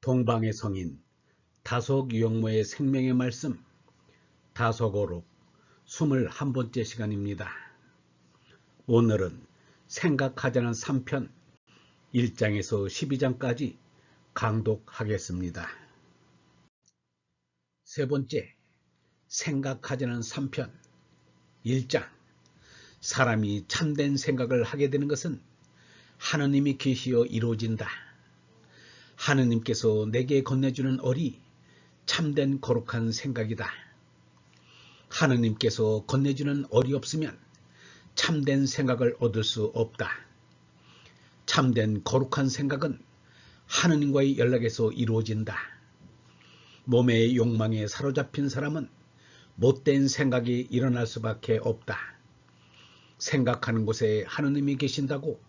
동방의 성인 다속유영모의 생명의 말씀 다속어록 21번째 시간입니다. 오늘은 생각하자는 3편 1장에서 12장까지 강독하겠습니다. 세 번째, 생각하자는 3편 1장. 사람이 참된 생각을 하게 되는 것은 하느님이 계시어 이루어진다. 하느님께서 내게 건네주는 얼이 참된 거룩한 생각이다. 하느님께서 건네주는 얼이 없으면 참된 생각을 얻을 수 없다. 참된 거룩한 생각은 하느님과의 연락에서 이루어진다. 몸의 욕망에 사로잡힌 사람은 못된 생각이 일어날 수밖에 없다. 생각하는 곳에 하느님이 계신다고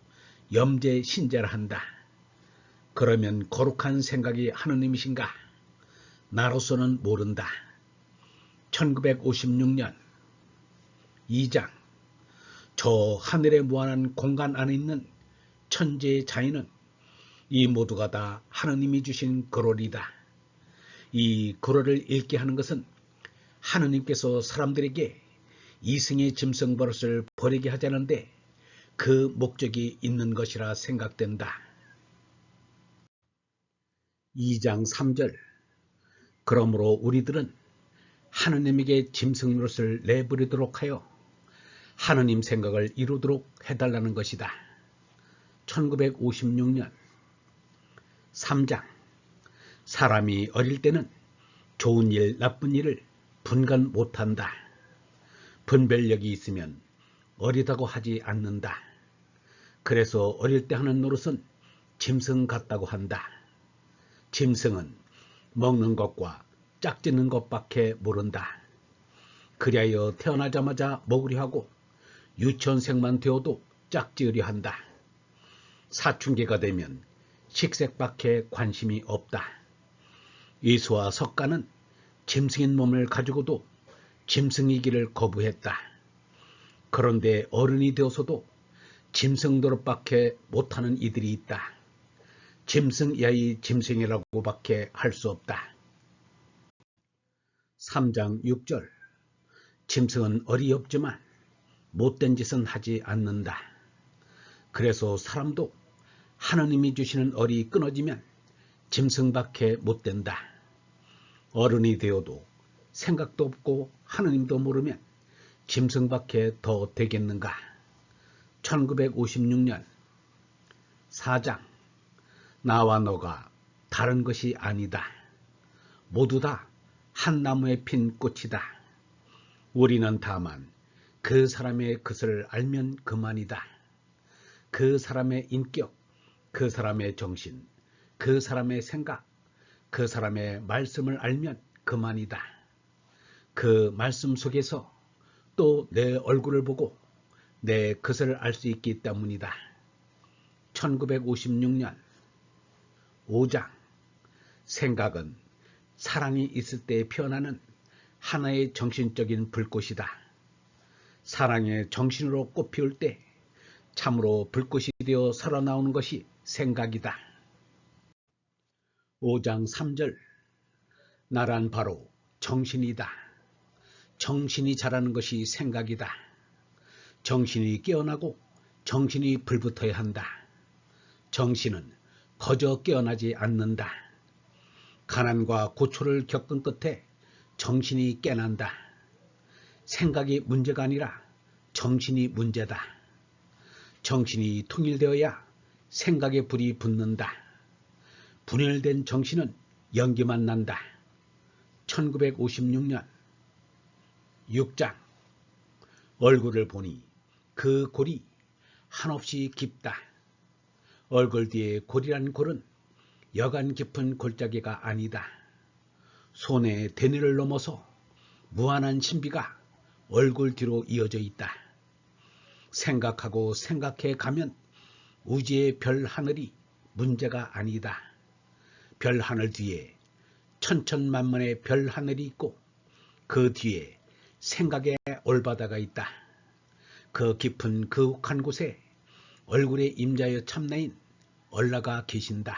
염제신제를 한다. 그러면 거룩한 생각이 하느님이신가? 나로서는 모른다. 1956년 2장. 저 하늘의 무한한 공간 안에 있는 천지의 자연은 이 모두가 다 하느님이 주신 글월이다. 이 글월을 읽게 하는 것은 하느님께서 사람들에게 이승의 짐승 버릇을 버리게 하자는데 그 목적이 있는 것이라 생각된다. 2장 3절. 그러므로 우리들은 하느님에게 짐승 노릇을 내버리도록 하여 하느님 생각을 이루도록 해달라는 것이다. 1956년 3장. 사람이 어릴 때는 좋은 일, 나쁜 일을 분간 못한다. 분별력이 있으면 어리다고 하지 않는다. 그래서 어릴 때 하는 노릇은 짐승 같다고 한다. 짐승은 먹는 것과 짝짓는 것밖에 모른다. 그리하여 태어나자마자 먹으려 하고 유치원생만 되어도 짝지으려 한다. 사춘기가 되면 식색밖에 관심이 없다. 이수와 석가는 짐승인 몸을 가지고도 짐승이기를 거부했다. 그런데 어른이 되어서도 짐승 노릇밖에 못하는 이들이 있다. 짐승이야이 짐승이라고밖에 할 수 없다. 3장 6절. 짐승은 얼이 없지만 못된 짓은 하지 않는다. 그래서 사람도 하느님이 주시는 얼이 끊어지면 짐승밖에 못 된다. 어른이 되어도 생각도 없고 하느님도 모르면 짐승밖에 더 되겠는가. 1956년 4장. 나와 너가 다른 것이 아니다. 모두 다 한 나무에 핀 꽃이다. 우리는 다만 그 사람의 것을 알면 그만이다. 그 사람의 인격, 그 사람의 정신, 그 사람의 생각, 그 사람의 말씀을 알면 그만이다. 그 말씀 속에서 또 내 얼굴을 보고 내 것을 알 수 있기 때문이다. 1956년 5장. 생각은 사랑이 있을 때 피어나는 하나의 정신적인 불꽃이다. 사랑의 정신으로 꽃피울 때 참으로 불꽃이 되어 살아나오는 것이 생각이다. 5장 3절. 나란 바로 정신이다. 정신이 자라는 것이 생각이다. 정신이 깨어나고 정신이 불붙어야 한다. 정신은 거저 깨어나지 않는다. 가난과 고초를 겪은 끝에 정신이 깨난다. 생각이 문제가 아니라 정신이 문제다. 정신이 통일되어야 생각에 불이 붙는다. 분열된 정신은 연기만 난다. 1956년 6장. 얼굴을 보니 그 골이 한없이 깊다. 얼굴 뒤에 골이란 골은 여간 깊은 골짜기가 아니다. 손의 대뇌를 넘어서 무한한 신비가 얼굴 뒤로 이어져 있다. 생각하고 생각해 가면 우주의 별 하늘이 문제가 아니다. 별 하늘 뒤에 천천만만의 별 하늘이 있고 그 뒤에 생각의 올바다가 있다. 그 깊은 그윽한 곳에 얼굴에 임자여 참나인 얼라가 계신다.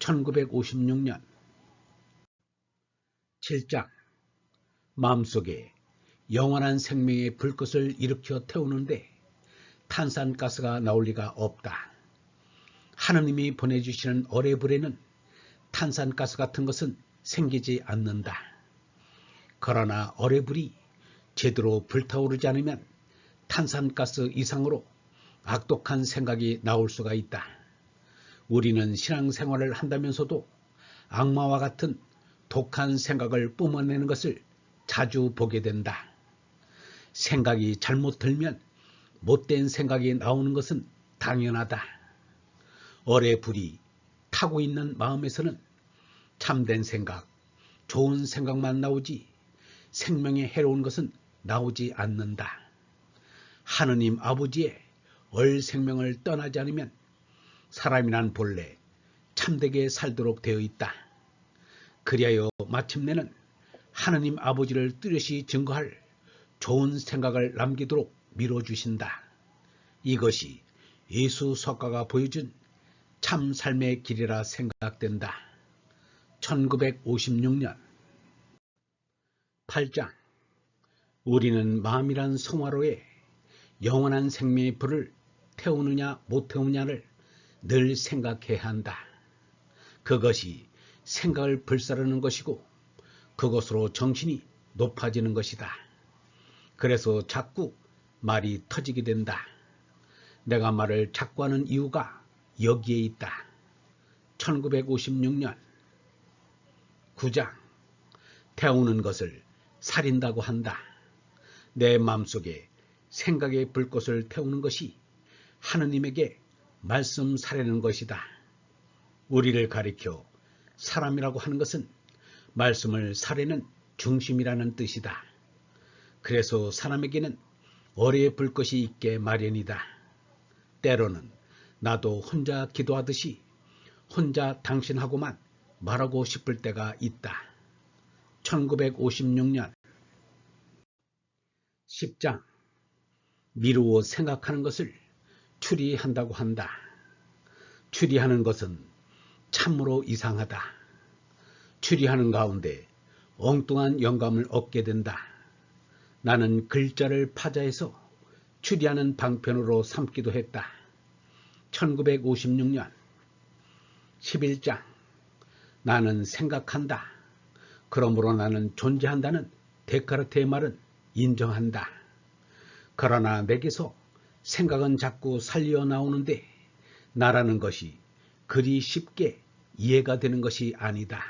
1956년 7장 마음속에 영원한 생명의 불꽃을 일으켜 태우는데 탄산가스가 나올 리가 없다. 하느님이 보내주시는 어뢰불에는 탄산가스 같은 것은 생기지 않는다. 그러나 어뢰불이 제대로 불타오르지 않으면 탄산가스 이상으로 악독한 생각이 나올 수가 있다. 우리는 신앙생활을 한다면서도 악마와 같은 독한 생각을 뿜어내는 것을 자주 보게 된다. 생각이 잘못 들면 못된 생각이 나오는 것은 당연하다. 어뢰불이 타고 있는 마음에서는 참된 생각, 좋은 생각만 나오지 생명에 해로운 것은 나오지 않는다. 하느님 아버지의 생명을 떠나지 않으면 사람이란 본래 참되게 살도록 되어 있다. 그리하여 마침내는 하느님 아버지를 뚜렷이 증거할 좋은 생각을 남기도록 밀어주신다. 이것이 예수 석가가 보여준 참 삶의 길이라 생각된다. 1956년 8장 우리는 마음이란 성화로에 영원한 생명의 불을 태우느냐 못 태우느냐를 늘 생각해야 한다. 그것이 생각을 불사르는 것이고 그것으로 정신이 높아지는 것이다. 그래서 자꾸 말이 터지게 된다. 내가 말을 자꾸 하는 이유가 여기에 있다. 1956년 9장 태우는 것을 살인다고 한다. 내 마음속에 생각의 불꽃을 태우는 것이 하느님에게 말씀 살리는 것이다. 우리를 가리켜 사람이라고 하는 것은 말씀을 살리는 중심이라는 뜻이다. 그래서 사람에게는 어뢰의 불꽃이 있게 마련이다. 때로는 나도 혼자 기도하듯이 혼자 당신하고만 말하고 싶을 때가 있다. 1956년 10장 미루어 생각하는 것을 추리한다고 한다. 추리하는 것은 참으로 이상하다. 추리하는 가운데 엉뚱한 영감을 얻게 된다. 나는 글자를 파자해서 추리하는 방편으로 삼기도 했다. 1956년 11장 나는 생각한다. 그러므로 나는 존재한다는 데카르트의 말은 인정한다. 그러나 내게서 생각은 자꾸 살려 나오는데 나라는 것이 그리 쉽게 이해가 되는 것이 아니다.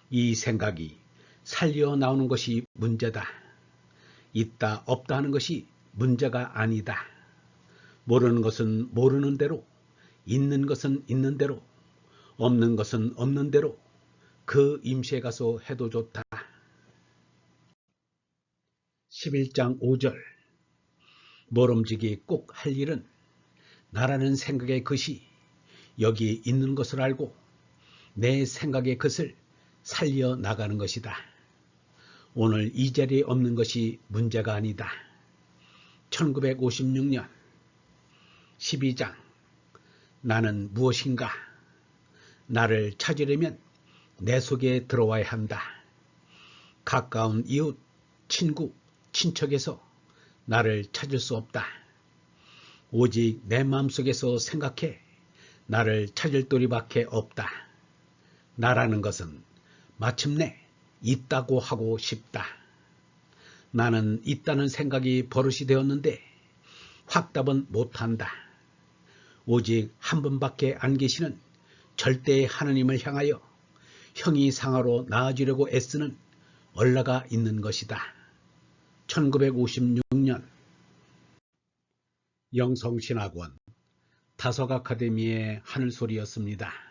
이 생각이 살려 나오는 것이 문제다. 있다 없다 하는 것이 문제가 아니다. 모르는 것은 모르는 대로, 있는 것은 있는 대로, 없는 것은 없는 대로 그 임시에 가서 해도 좋다. 11장 5절 모름지기 꼭 할 일은 나라는 생각의 것이 여기 있는 것을 알고 내 생각의 것을 살려 나가는 것이다. 오늘 이 자리에 없는 것이 문제가 아니다. 1956년 12장 나는 무엇인가? 나를 찾으려면 내 속에 들어와야 한다. 가까운 이웃, 친구, 친척에서 나를 찾을 수 없다. 오직 내 마음속에서 생각해 나를 찾을 도리밖에 없다. 나라는 것은 마침내 있다고 하고 싶다. 나는 있다는 생각이 버릇이 되었는데 확답은 못한다. 오직 한 분밖에 안 계시는 절대의 하느님을 향하여 형이 상하로 나아지려고 애쓰는 얼라가 있는 것이다. 1956년 영성신학원 다석 아카데미의 하늘소리였습니다.